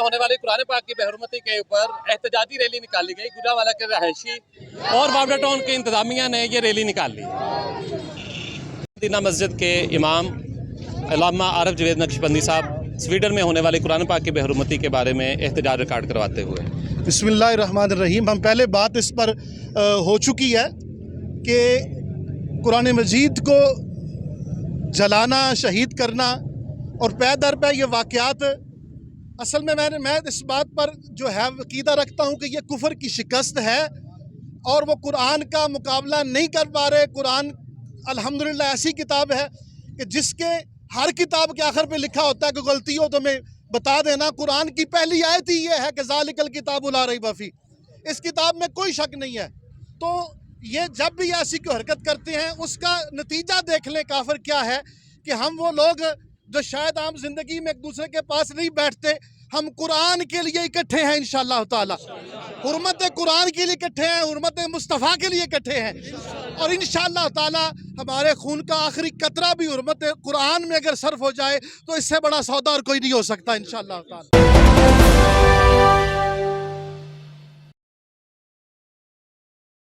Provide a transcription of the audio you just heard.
होने वाली कुरान पाक की बेहरमती के ऊपर एहतजाजी रैली निकाली गई। गुजरांवाला के रहायशी और बावड़ा टाउन की इंतजामिया ने ये रैली निकाल ली। मदीना मस्जिद के इमाम अल्लामा आरिफ जवेद नक्शबंदी साहब स्वीडन में होने वाली कुरान पाक की बेहरमती के बारे में एहतजाज रिकॉर्ड करवाते हुए। बिस्मिल्लाहिर्रहमानिर्रहीम। हम पहले बात इस पर हो चुकी है कि कुरान मजीद को जलाना, शहीद करना और पै दर पै ये वाक़यात, असल में मैं इस बात पर जो है अक़ीदा रखता हूँ कि ये कुफ्र की शिकस्त है और वो कुरान का मुकाबला नहीं कर पा रहे। कुरान अल्हम्दुलिल्लाह ऐसी किताब है कि जिसके हर किताब के आखिर पे लिखा होता है कि गलती हो तो मैं बता देना। कुरान की पहली आयत ही ये है कि ज़ालिकल किताबु ला रैब फीह, इस किताब में कोई शक नहीं है। तो ये जब भी ऐसी कोई हरकत करते हैं उसका नतीजा देख लें काफिर क्या है, कि हम वो लोग जो शायद आम जिंदगी में एक दूसरे के पास नहीं बैठते, हम कुरान के लिए इकट्ठे हैं इंशाअल्लाह ताला। हुर्मत कुरान के लिए इकट्ठे हैं, हुर्मत मुस्तफ़ा के लिए इकट्ठे हैं और इंशाअल्लाह ताला हमारे खून का आखिरी कतरा भी हुर्मत कुरान में अगर सर्फ हो जाए तो इससे बड़ा सौदा और कोई नहीं हो सकता इंशाअल्लाह ताला।